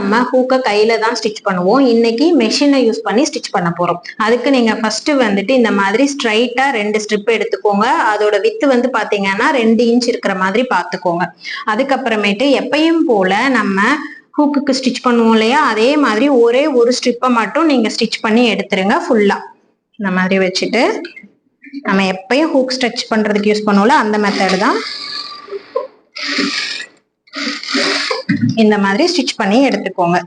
நம்ம ஹூக்கை கையில தான் ஸ்டிச் பண்ணுவோம். இன்னைக்கு மெஷினை யூஸ் பண்ணி ஸ்டிச் பண்ண போறோம். அதுக்கு நீங்க ஃபர்ஸ்ட் வந்துட்டு இந்த மாதிரி ஸ்ட்ரைட்டா 2 ஸ்ட்ரிப் எடுத்துக்கோங்க. அதோட வித்து வந்து பாத்தீங்கன்னா 2 இன்ச் இருக்கிற மாதிரி பாத்துக்கோங்க. அதுக்கப்புறமேட்டு எப்பயும் போல நம்ம ஹூக்குக்கு ஸ்டிச் பண்ணுவோம் இல்லையா, அதே மாதிரி ஒரே ஒரு ஸ்ட்ரிப்பை மட்டும் நீங்க ஸ்டிச் பண்ணி எடுத்துருங்க ஃபுல்லா. இந்த மாதிரி வச்சுட்டு நம்ம எப்பயும் ஹூக் ஸ்டிச் பண்றதுக்கு யூஸ் பண்ணுவோம்ல அந்த மெத்தட் தான். இந்த மாதிரி ஸ்டிச் பண்ணி எடுத்துக்கோங்க.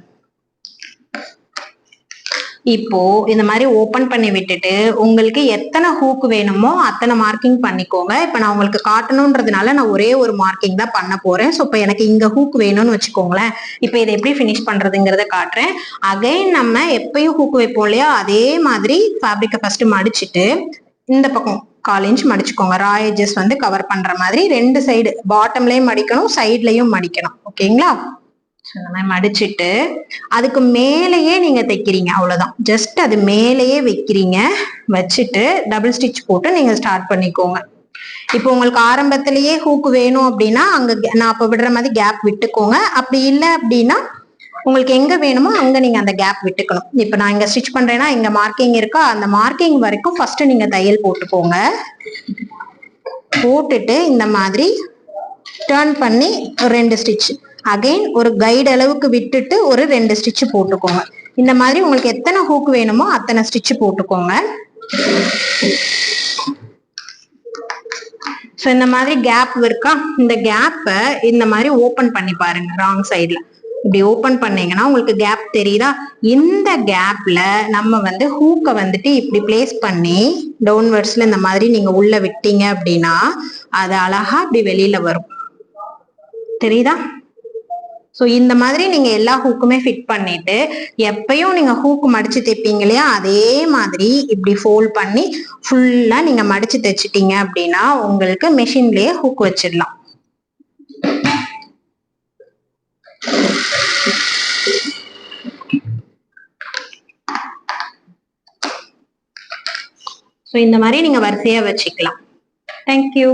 இப்போ இந்த மாதிரி ஓபன் பண்ணி விட்டுட்டு உங்களுக்கு எத்தனை ஹூக் வேணுமோ அத்தனை மார்க்கிங் பண்ணிக்கோங்க. இப்ப நான் உங்களுக்கு காட்டணும்ன்றதுனால நான் ஒரே ஒரு மார்க்கிங் தான் பண்ண போறேன். ஸோ இப்போ எனக்கு இங்க ஹூக் வேணும்னு வச்சுக்கோங்களேன். இப்போ இதை எப்படி ஃபினிஷ் பண்றதுங்கிறத காட்டுறேன். அகைன் நம்ம எப்பயும் ஹூக் வைப்போம் இல்லையா, அதே மாதிரி ஃபேப்ரிக்கை ஃபர்ஸ்ட் மடிச்சுட்டு இந்த பக்கம் 1/4 இன்ச் மடிச்சுக்கோங்க. ரா எட்ஜஸ் வந்து கவர் பண்ற மாதிரி 2 சைடு பாட்டம்லயும் மடிக்கணும், சைட்லயும் மடிக்கணும். ஓகேங்களா? மடிச்சிட்டு அதுக்கு மேலேயே நீங்க தைக்கிறீங்க, அவ்வளவுதான். ஜஸ்ட் அது மேலேயே வைக்கிறீங்க. வச்சுட்டு டபுள் ஸ்டிச் போட்டு நீங்க ஸ்டார்ட் பண்ணிக்கோங்க. இப்போ உங்களுக்கு ஆரம்பத்திலேயே ஹூக் வேணும் அப்படின்னா அங்க நான் அப்ப விடுற மாதிரி கேப் விட்டுக்கோங்க. அப்படி இல்லை அப்படின்னா உங்களுக்கு எங்க வேணுமோ அங்க நீங்க அந்த கேப் விட்டுக்கணும். இப்ப நான் இங்க ஸ்டிச் பண்றேன்னா இங்க மார்க்கிங் இருக்கா, அந்த மார்க்கிங் வரைக்கும் ஃபர்ஸ்ட் நீங்க தையல் போட்டுக்கோங்க. போட்டுட்டு இந்த மாதிரி டர்ன் பண்ணி 2 ஸ்டிச், அகைன் ஒரு கைடு அளவுக்கு விட்டுட்டு ஒரு 2 ஸ்டிச் போட்டுக்கோங்க. இந்த மாதிரி உங்களுக்கு எத்தனை ஹூக் வேணுமோ அத்தனை ஸ்டிச் போட்டுக்கோங்க. ஸோ இந்த மாதிரி கேப் இருக்கா, இந்த கேப்பை இந்த மாதிரி ஓபன் பண்ணி பாருங்க. ராங் சைட்ல இப்படி ஓபன் பண்ணீங்கன்னா உங்களுக்கு கேப் தெரியுதா? இந்த கேப்ல நம்ம வந்து ஹூக்கை வந்துட்டு இப்படி பிளேஸ் பண்ணி டவுன்வர்ட்ஸ்ல இந்த மாதிரி நீங்க உள்ள விட்டீங்க அப்படின்னா அது அழகா இப்படி வெளியில வரும். தெரியுதா? ஸோ இந்த மாதிரி நீங்க எல்லா ஹூக்குமே ஃபிட் பண்ணிட்டு எப்பயும் நீங்க ஹூக் மடிச்சு தைப்பீங்க இல்லையா, அதே மாதிரி இப்படி ஃபோல்ட் பண்ணி ஃபுல்லா நீங்க மடிச்சு தைச்சிட்டீங்க அப்படின்னா உங்களுக்கு மெஷின்லயே ஹூக் வச்சிடலாம். ஸோ இந்த மாதிரி நீங்க வரிசையா வச்சுக்கலாம். தேங்க்யூ.